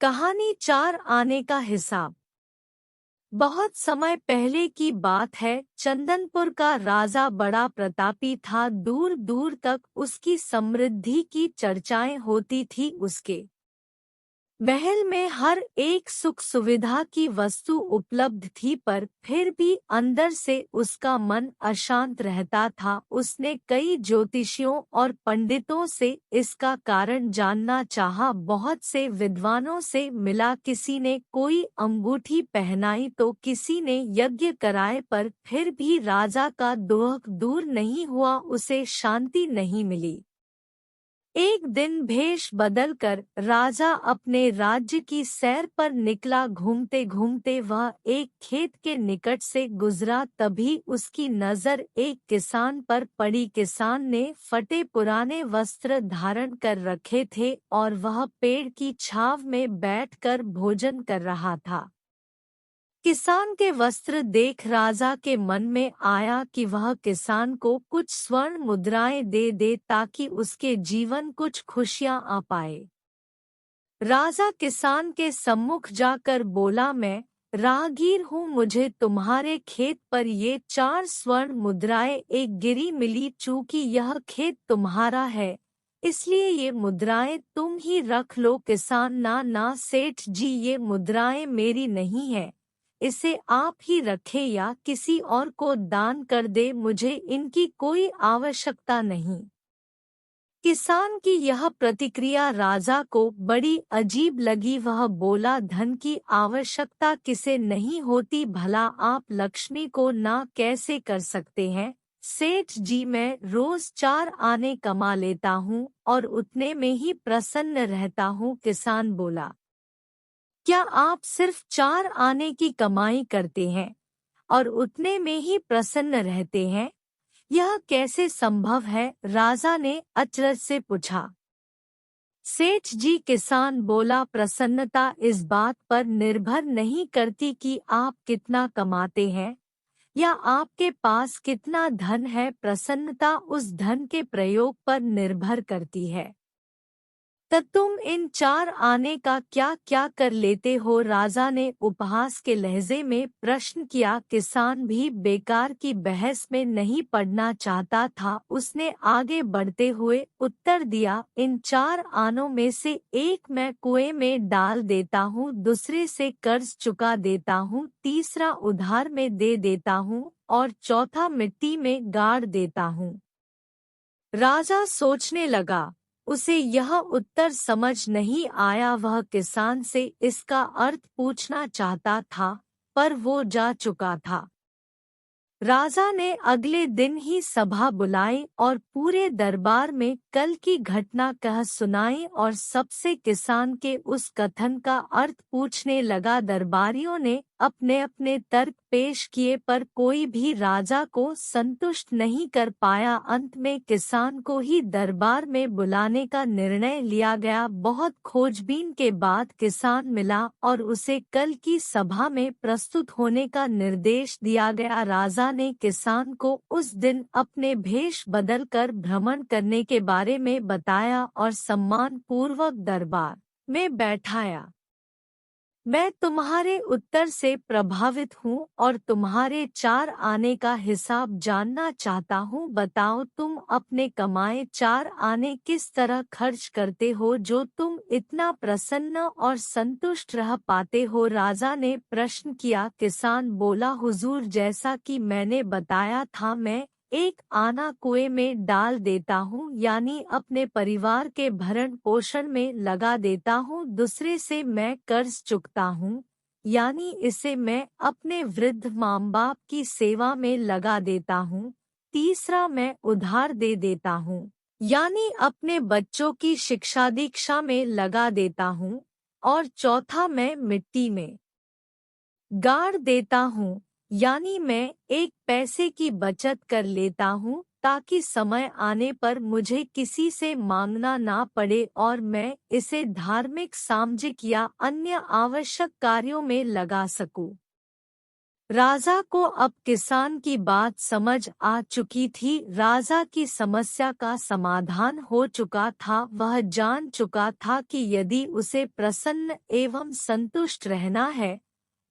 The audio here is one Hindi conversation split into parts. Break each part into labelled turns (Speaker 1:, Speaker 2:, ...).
Speaker 1: कहानी 4 आने का हिसाब। बहुत समय पहले की बात है। चंदनपुर का राजा बड़ा प्रतापी था। दूर दूर तक उसकी समृद्धि की चर्चाएं होती थी। उसके महल में हर एक सुख सुविधा की वस्तु उपलब्ध थी, पर फिर भी अंदर से उसका मन अशांत रहता था। उसने कई ज्योतिषियों और पंडितों से इसका कारण जानना चाहा। बहुत से विद्वानों से मिला। किसी ने कोई अंगूठी पहनाई तो किसी ने यज्ञ कराए, पर फिर भी राजा का दुख दूर नहीं हुआ। उसे शांति नहीं मिली। एक दिन भेष बदलकर राजा अपने राज्य की सैर पर निकला। घूमते घूमते वह एक खेत के निकट से गुजरा। तभी उसकी नजर एक किसान पर पड़ी। किसान ने फटे पुराने वस्त्र धारण कर रखे थे और वह पेड़ की छांव में बैठकर भोजन कर रहा था। किसान के वस्त्र देख राजा के मन में आया कि वह किसान को कुछ स्वर्ण मुद्राएं दे दे ताकि उसके जीवन कुछ खुशियां आ पाए। राजा किसान के सम्मुख जाकर बोला, मैं राहगीर हूँ, मुझे तुम्हारे खेत पर ये 4 स्वर्ण मुद्राएं एक गिरी मिली। चूंकि यह खेत तुम्हारा है, इसलिए ये मुद्राएं तुम ही रख लो। किसान, ना ना सेठ जी, ये मुद्राएं मेरी नहीं है, इसे आप ही रखें या किसी और को दान कर दे, मुझे इनकी कोई आवश्यकता नहीं। किसान की यह प्रतिक्रिया राजा को बड़ी अजीब लगी। वह बोला, धन की आवश्यकता किसे नहीं होती, भला आप लक्ष्मी को ना कैसे कर सकते हैं। सेठ जी, मैं रोज 4 आने कमा लेता हूँ और उतने में ही प्रसन्न रहता हूँ। किसान बोला, क्या आप सिर्फ 4 आने की कमाई करते हैं और उतने में ही प्रसन्न रहते हैं? यह कैसे संभव है? राजा ने अचरज से पूछा। सेठ जी, किसान बोला, प्रसन्नता इस बात पर निर्भर नहीं करती कि आप कितना कमाते हैं या आपके पास कितना धन है। प्रसन्नता उस धन के प्रयोग पर निर्भर करती है। तब तुम इन 4 आने का क्या क्या कर लेते हो? राजा ने उपहास के लहजे में प्रश्न किया। किसान भी बेकार की बहस में नहीं पड़ना चाहता था। उसने आगे बढ़ते हुए उत्तर दिया, इन 4 आनों में से एक मैं कुएं में डाल देता हूँ, दूसरे से कर्ज चुका देता हूँ, तीसरा उधार में दे देता हूँ और चौथा मिट्टी में गाड़ देता हूँ। राजा सोचने लगा। उसे यह उत्तर समझ नहीं आया। वह किसान से इसका अर्थ पूछना चाहता था, पर वो जा चुका था। राजा ने अगले दिन ही सभा बुलाई और पूरे दरबार में कल की घटना कह सुनाई और सबसे किसान के उस कथन का अर्थ पूछने लगा। दरबारियों ने अपने अपने तर्क पेश किए, पर कोई भी राजा को संतुष्ट नहीं कर पाया। अंत में किसान को ही दरबार में बुलाने का निर्णय लिया गया। बहुत खोजबीन के बाद किसान मिला और उसे कल की सभा में प्रस्तुत होने का निर्देश दिया गया। राजा ने किसान को उस दिन अपने भेष बदलकर भ्रमण करने के बारे में बताया और सम्मान पूर्वक दरबार में बैठाया। मैं तुम्हारे उत्तर से प्रभावित हूँ और तुम्हारे 4 आने का हिसाब जानना चाहता हूँ। बताओ, तुम अपने कमाए 4 आने किस तरह खर्च करते हो जो तुम इतना प्रसन्न और संतुष्ट रह पाते हो? राजा ने प्रश्न किया। किसान बोला, हुजूर, जैसा कि मैंने बताया था, मैं एक आना कुएं में डाल देता हूँ, यानी अपने परिवार के भरण पोषण में लगा देता हूँ। दूसरे से मैं कर्ज चुकता हूँ, यानी इसे मैं अपने वृद्ध माँ बाप की सेवा में लगा देता हूँ। तीसरा मैं उधार दे देता हूँ, यानी अपने बच्चों की शिक्षा दीक्षा में लगा देता हूँ। और चौथा मैं मिट्टी में गाड़ देता हूँ, यानी मैं एक पैसे की बचत कर लेता हूँ ताकि समय आने पर मुझे किसी से मांगना ना पड़े और मैं इसे धार्मिक, सामाजिक या अन्य आवश्यक कार्यों में लगा सकूं। राजा को अब किसान की बात समझ आ चुकी थी। राजा की समस्या का समाधान हो चुका था। वह जान चुका था कि यदि उसे प्रसन्न एवं संतुष्ट रहना है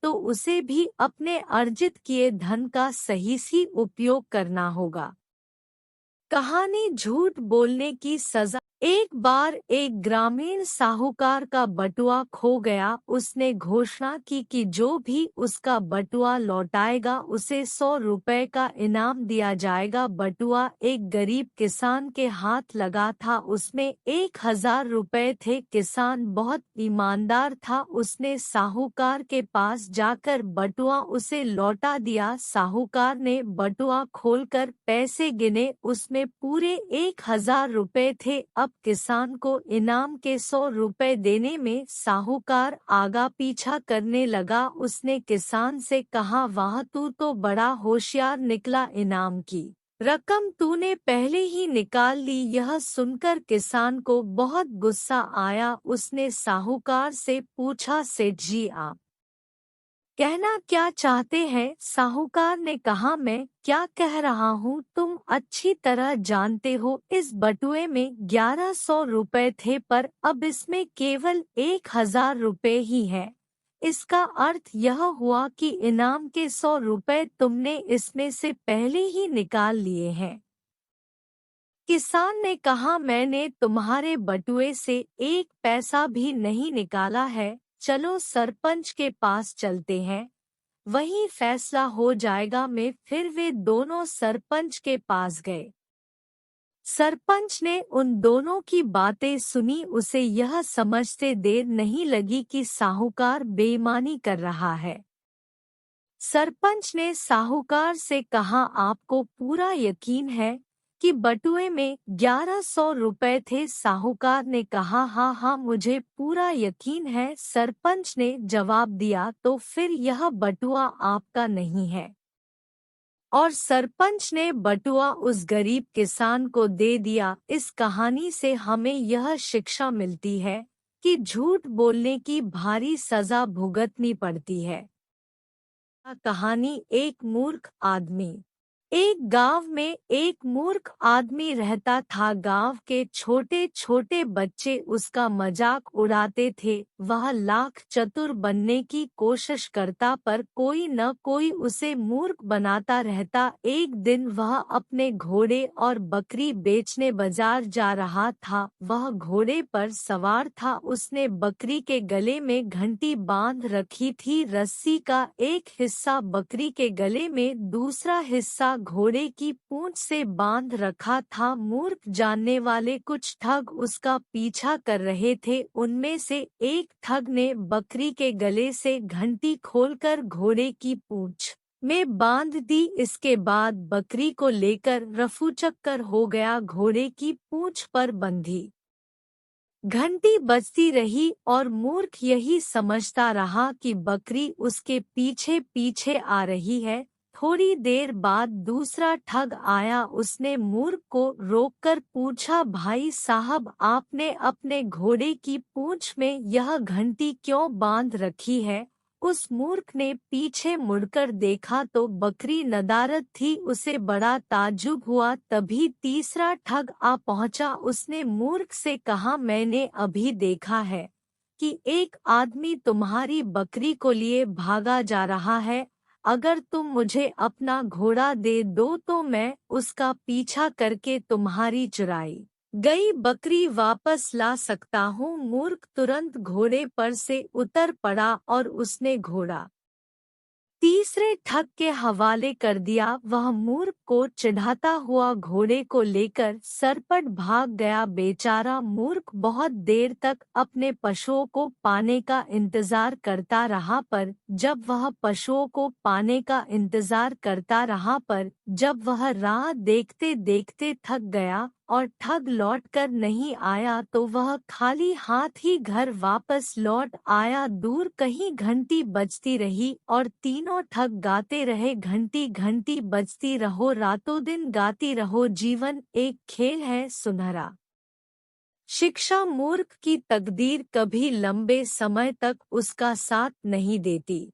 Speaker 1: तो उसे भी अपने अर्जित किए धन का सही उपयोग करना होगा। कहानी झूठ बोलने की सजा। एक बार एक ग्रामीण साहूकार का बटुआ खो गया। उसने घोषणा की कि जो भी उसका बटुआ लौटाएगा उसे 100 रुपए का इनाम दिया जाएगा। बटुआ एक गरीब किसान के हाथ लगा था। उसमें 1000 रुपए थे। किसान बहुत ईमानदार था। उसने साहूकार के पास जाकर बटुआ उसे लौटा दिया। साहूकार ने बटुआ खोलकर पैसे गिने। उसमें पूरे 1000 रुपए थे। अब किसान को इनाम के 100 रुपए देने में साहूकार आगा पीछा करने लगा। उसने किसान से कहा, वाह, तू तो बड़ा होशियार निकला। इनाम की रकम तूने पहले ही निकाल ली। यह सुनकर किसान को बहुत गुस्सा आया। उसने साहूकार से पूछा, सेठ जी, आप कहना क्या चाहते हैं? साहूकार ने कहा, मैं क्या कह रहा हूँ तुम अच्छी तरह जानते हो। इस बटुए में 1100 रुपए थे पर अब इसमें केवल 1000 रुपए ही है। इसका अर्थ यह हुआ कि इनाम के 100 रुपए तुमने इसमें से पहले ही निकाल लिए हैं। किसान ने कहा, मैंने तुम्हारे बटुए से 1 पैसा भी नहीं निकाला है। चलो सरपंच के पास चलते हैं, वही फैसला हो जाएगा। मैं फिर वे दोनों सरपंच के पास गए। सरपंच ने उन दोनों की बातें सुनी। उसे यह समझते देर नहीं लगी कि साहूकार बेईमानी कर रहा है। सरपंच ने साहूकार से कहा, आपको पूरा यकीन है कि बटुए में 1100 रुपए थे? साहूकार ने कहा, हाँ हाँ, मुझे पूरा यकीन है। सरपंच ने जवाब दिया, तो फिर यह बटुआ आपका नहीं है। और सरपंच ने बटुआ उस गरीब किसान को दे दिया। इस कहानी से हमें यह शिक्षा मिलती है कि झूठ बोलने की भारी सजा भुगतनी पड़ती है। कहानी, एक मूर्ख आदमी। एक गांव में एक मूर्ख आदमी रहता था। गांव के छोटे छोटे बच्चे उसका मजाक उड़ाते थे। वह लाख चतुर बनने की कोशिश करता पर कोई न कोई उसे मूर्ख बनाता रहता। एक दिन वह अपने घोड़े और बकरी बेचने बाजार जा रहा था। वह घोड़े पर सवार था। उसने बकरी के गले में घंटी बांध रखी थी। रस्सी का एक हिस्सा बकरी के गले में, दूसरा हिस्सा घोड़े की पूंछ से बांध रखा था। मूर्ख जानने वाले कुछ ठग उसका पीछा कर रहे थे। उनमें से एक ठग ने बकरी के गले से घंटी खोलकर घोड़े की पूंछ में बांध दी। इसके बाद बकरी को लेकर रफूचक्कर हो गया। घोड़े की पूंछ पर बंधी घंटी बजती रही और मूर्ख यही समझता रहा कि बकरी उसके पीछे पीछे आ रही है। थोड़ी देर बाद दूसरा ठग आया। उसने मूर्ख को रोककर पूछा, भाई साहब, आपने अपने घोड़े की पूंछ में यह घंटी क्यों बांध रखी है? उस मूर्ख ने पीछे मुड़कर देखा तो बकरी नदारद थी। उसे बड़ा ताज्जुब हुआ। तभी तीसरा ठग आ पहुंचा। उसने मूर्ख से कहा, मैंने अभी देखा है कि एक आदमी तुम्हारी बकरी को लिए भागा जा रहा है। अगर तुम मुझे अपना घोड़ा दे दो तो मैं उसका पीछा करके तुम्हारी चुराई गई बकरी वापस ला सकता हूँ। मूर्ख तुरंत घोड़े पर से उतर पड़ा और उसने घोड़ा तीसरे ठग के हवाले कर दिया। वह मूर्ख को चिढ़ाता हुआ घोड़े को लेकर सरपट भाग गया। बेचारा मूर्ख बहुत देर तक अपने पशुओं को पाने का इंतजार करता रहा पर जब वह पशुओं को पाने का इंतजार करता रहा पर जब वह राह देखते देखते थक गया और ठग लौट कर नहीं आया तो वह खाली हाथ ही घर वापस लौट आया। दूर कहीं घंटी बजती रही और तीनों ठग गाते रहे, घंटी घंटी बजती रहो, रातों दिन गाती रहो, जीवन एक खेल है सुनहरा। शिक्षा, मूर्ख की तकदीर कभी लंबे समय तक उसका साथ नहीं देती।